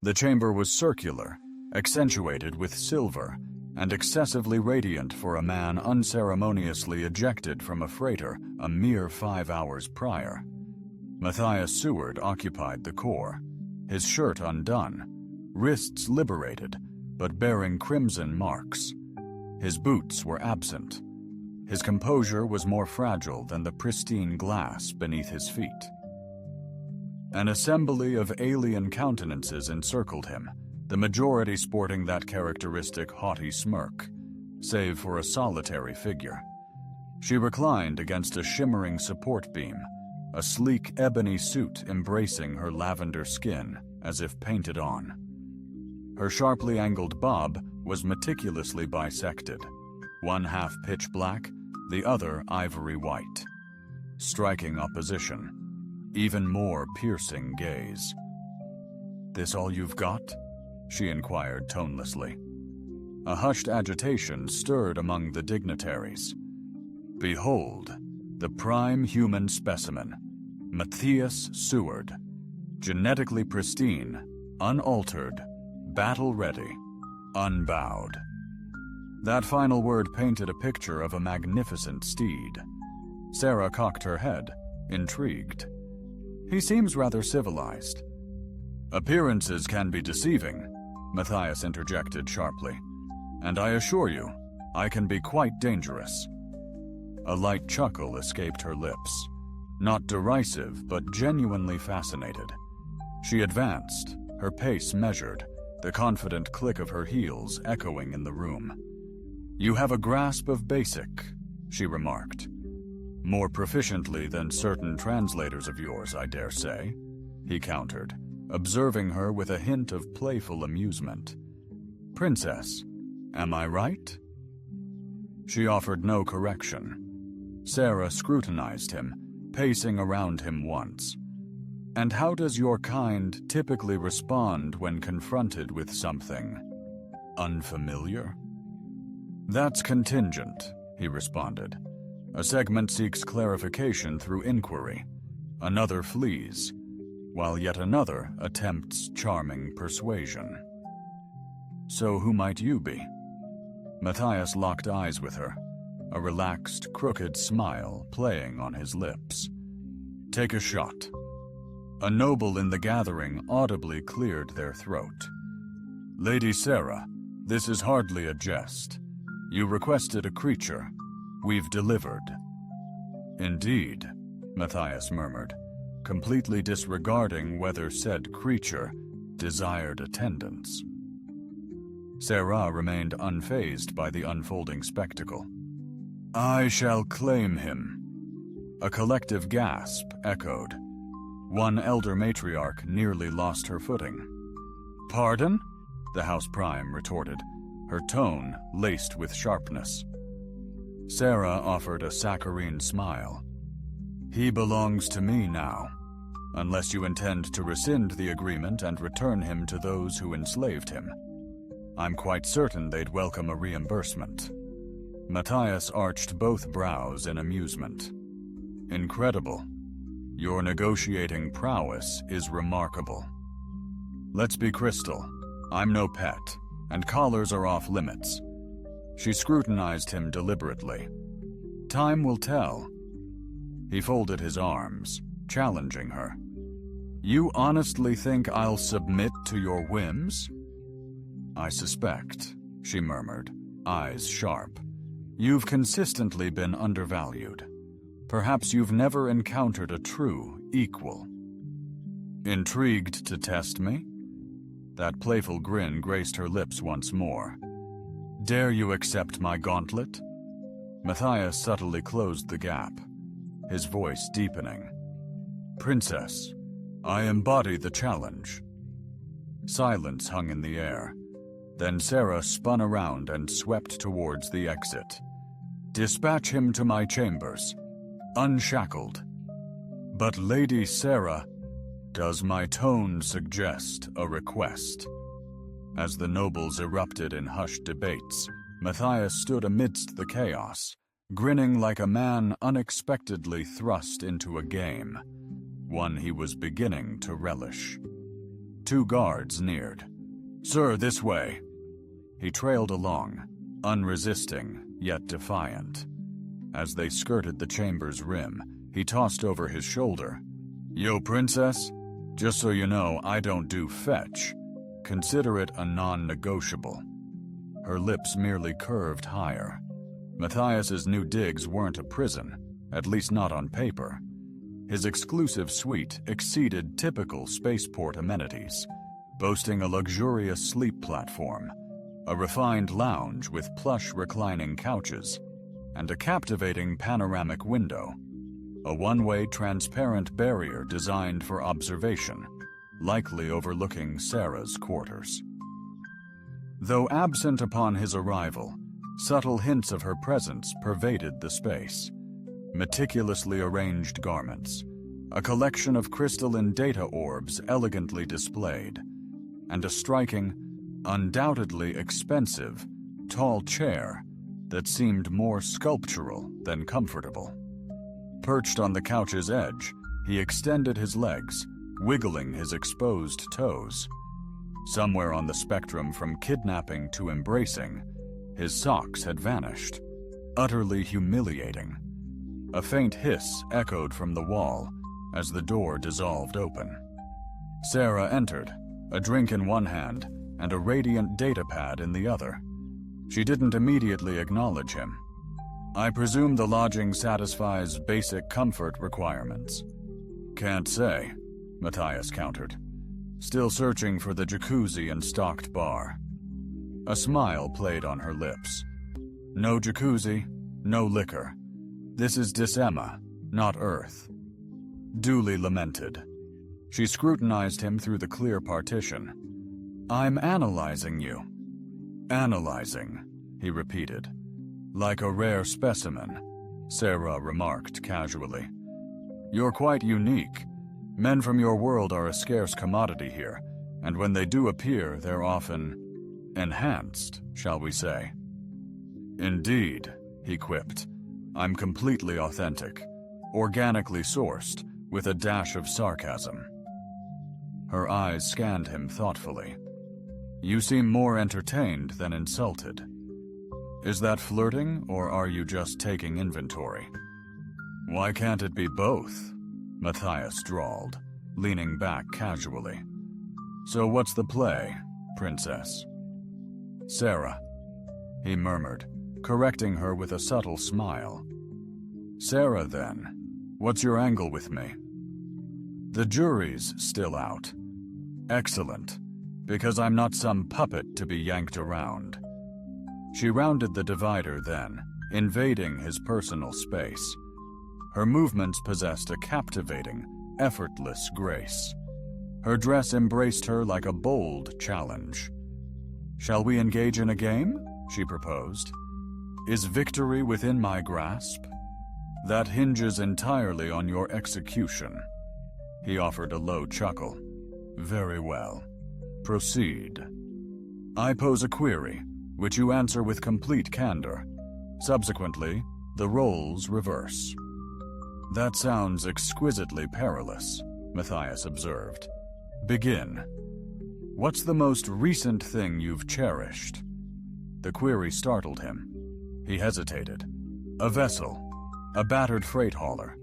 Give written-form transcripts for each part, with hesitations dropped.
The chamber was circular, accentuated with silver, and excessively radiant for a man unceremoniously ejected from a freighter a mere 5 hours prior. Matthias Seward occupied the core, his shirt undone, wrists liberated, but bearing crimson marks. His boots were absent. His composure was more fragile than the pristine glass beneath his feet. An assembly of alien countenances encircled him, the majority sporting that characteristic haughty smirk, save for a solitary figure. She reclined against a shimmering support beam, a sleek ebony suit embracing her lavender skin as if painted on. Her sharply angled bob was meticulously bisected, one half pitch black, the other ivory white. Striking opposition, even more piercing gaze. "This all you've got?" she inquired tonelessly. A hushed agitation stirred among the dignitaries. Behold, the prime human specimen, Matthias Seward, genetically pristine, unaltered, battle-ready, unbowed. That final word painted a picture of a magnificent steed. Sarah cocked her head, intrigued. "He seems rather civilized." "Appearances can be deceiving," Matthias interjected sharply. "And I assure you, I can be quite dangerous." A light chuckle escaped her lips. Not derisive, but genuinely fascinated. She advanced, her pace measured, the confident click of her heels echoing in the room. "You have a grasp of basic," she remarked. "More proficiently than certain translators of yours, I dare say," he countered, observing her with a hint of playful amusement. "Princess, am I right?" She offered no correction. Sarah scrutinized him, pacing around him once. "And how does your kind typically respond when confronted with something unfamiliar?" "That's contingent," he responded. "A segment seeks clarification through inquiry. Another flees, while yet another attempts charming persuasion." "So who might you be?" Matthias locked eyes with her, a relaxed, crooked smile playing on his lips. "Take a shot." A noble in the gathering audibly cleared their throat. "Lady Sarah, this is hardly a jest. You requested a creature. We've delivered." "Indeed," Matthias murmured, completely disregarding whether said creature desired attendance. Sarah remained unfazed by the unfolding spectacle. "I shall claim him." A collective gasp echoed. One elder matriarch nearly lost her footing. "Pardon?" the House Prime retorted, her tone laced with sharpness. Sarah offered a saccharine smile. "He belongs to me now, unless you intend to rescind the agreement and return him to those who enslaved him. I'm quite certain they'd welcome a reimbursement." Matthias arched both brows in amusement. "Incredible. Your negotiating prowess is remarkable. Let's be crystal. I'm no pet, and collars are off limits." She scrutinized him deliberately. "Time will tell." He folded his arms, challenging her. "You honestly think I'll submit to your whims?" "I suspect," she murmured, eyes sharp. "You've consistently been undervalued. Perhaps you've never encountered a true equal." "Intrigued to test me?" That playful grin graced her lips once more. "Dare you accept my gauntlet?" Matthias subtly closed the gap, his voice deepening. "Princess, I embody the challenge." Silence hung in the air. Then Sarah spun around and swept towards the exit. "Dispatch him to my chambers, unshackled." "But Lady Sarah, does my tone suggest a request?" As the nobles erupted in hushed debates, Matthias stood amidst the chaos, grinning like a man unexpectedly thrust into a game, one he was beginning to relish. 2 guards neared. "Sir, this way." He trailed along, unresisting yet defiant. As they skirted the chamber's rim, he tossed over his shoulder. "Yo, princess, just so you know, I don't do fetch. Consider it a non-negotiable." Her lips merely curved higher. Matthias's new digs weren't a prison, at least not on paper. His exclusive suite exceeded typical spaceport amenities, boasting a luxurious sleep platform, a refined lounge with plush reclining couches, and a captivating panoramic window, a one-way transparent barrier designed for observation, likely overlooking Sarah's quarters. Though absent upon his arrival, subtle hints of her presence pervaded the space. Meticulously arranged garments, a collection of crystalline data orbs elegantly displayed, and a striking, undoubtedly expensive, tall chair that seemed more sculptural than comfortable. Perched on the couch's edge, he extended his legs, wiggling his exposed toes. Somewhere on the spectrum from kidnapping to embracing, his socks had vanished, utterly humiliating. A faint hiss echoed from the wall as the door dissolved open. Sarah entered, a drink in one hand and a radiant datapad in the other. She didn't immediately acknowledge him. "I presume the lodging satisfies basic comfort requirements." "Can't say," Matthias countered, still searching for the jacuzzi and stocked bar. A smile played on her lips. "No jacuzzi, no liquor. This is Disema, not Earth." Duly lamented. She scrutinized him through the clear partition. "I'm analyzing you." "Analyzing," he repeated. "Like a rare specimen," Sarah remarked casually. "You're quite unique. Men from your world are a scarce commodity here, and when they do appear, they're often enhanced, shall we say." "Indeed," he quipped. "I'm completely authentic, organically sourced, with a dash of sarcasm." Her eyes scanned him thoughtfully. "You seem more entertained than insulted. Is that flirting, or are you just taking inventory?" "Why can't it be both?" Matthias drawled, leaning back casually. "So what's the play, princess?" "Sarah," he murmured, correcting her with a subtle smile. "Sarah, then. What's your angle with me?" "The jury's still out." "Excellent, because I'm not some puppet to be yanked around." She rounded the divider then, invading his personal space. Her movements possessed a captivating, effortless grace. Her dress embraced her like a bold challenge. "Shall we engage in a game?" she proposed. "Is victory within my grasp?" "That hinges entirely on your execution." He offered a low chuckle. "Very well. Proceed. I pose a query, which you answer with complete candor. Subsequently, the roles reverse." "That sounds exquisitely perilous," Matthias observed. "Begin. What's the most recent thing you've cherished?" The query startled him. He hesitated. "A vessel. A battered freight hauler.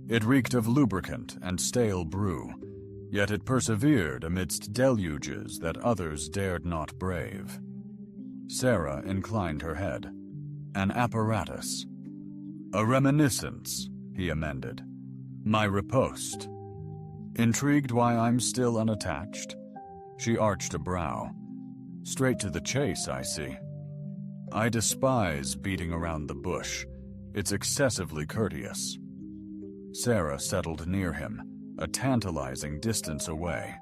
It reeked of lubricant and stale brew, yet it persevered amidst deluges that others dared not brave." Sarah inclined her head. "An apparatus." "A reminiscence," he amended. "My riposte." "Intrigued why I'm still unattached?" She arched a brow. "Straight to the chase, I see." "I despise beating around the bush. It's excessively courteous." Sarah settled near him, a tantalizing distance away.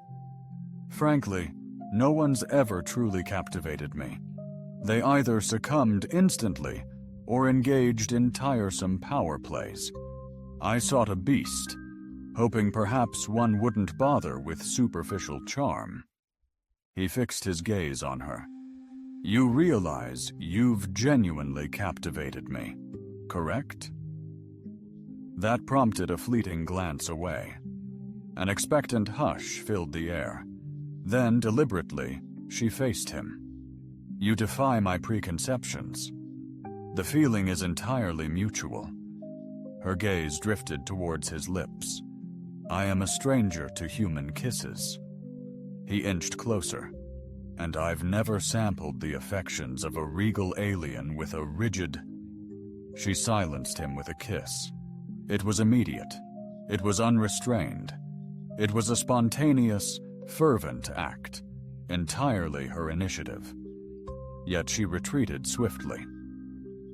"Frankly, no one's ever truly captivated me. They either succumbed instantly or engaged in tiresome power plays. I sought a beast, hoping perhaps one wouldn't bother with superficial charm." He fixed his gaze on her. "You realize you've genuinely captivated me, correct?" That prompted a fleeting glance away. An expectant hush filled the air. Then, deliberately, she faced him. "You defy my preconceptions. The feeling is entirely mutual." Her gaze drifted towards his lips. "I am a stranger to human kisses." He inched closer. "And I've never sampled the affections of a regal alien with a rigid—" She silenced him with a kiss. It was immediate. It was unrestrained. It was a spontaneous, fervent act, entirely her initiative. Yet she retreated swiftly.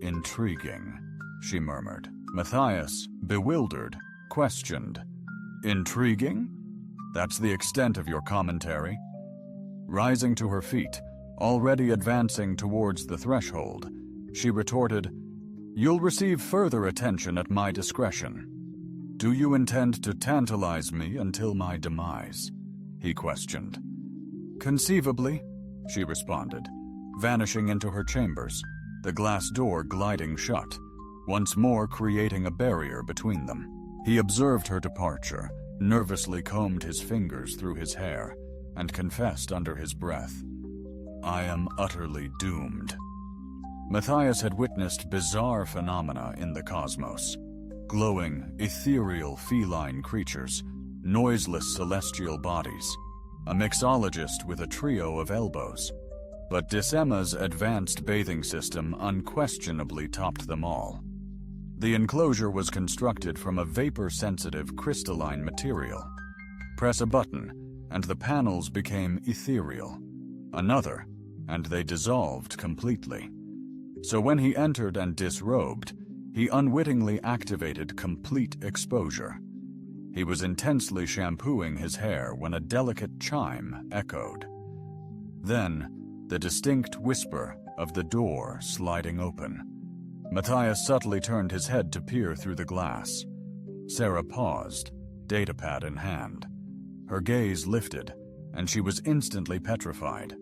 "Intriguing," she murmured. Matthias, bewildered, questioned. "Intriguing? That's the extent of your commentary?" Rising to her feet, already advancing towards the threshold, she retorted, "You'll receive further attention at my discretion." "Do you intend to tantalize me until my demise?" he questioned. "Conceivably," she responded, vanishing into her chambers, the glass door gliding shut, once more creating a barrier between them. He observed her departure, nervously combed his fingers through his hair, and confessed under his breath, "I am utterly doomed." Matthias had witnessed bizarre phenomena in the cosmos. Glowing, ethereal feline creatures, noiseless celestial bodies, a mixologist with a trio of elbows. But Emma's advanced bathing system unquestionably topped them all. The enclosure was constructed from a vapor-sensitive crystalline material. Press a button, and the panels became ethereal. Another, and they dissolved completely. So when he entered and disrobed, he unwittingly activated complete exposure. He was intensely shampooing his hair when a delicate chime echoed. Then, the distinct whisper of the door sliding open. Matthias subtly turned his head to peer through the glass. Sarah paused, datapad in hand. Her gaze lifted, and she was instantly petrified.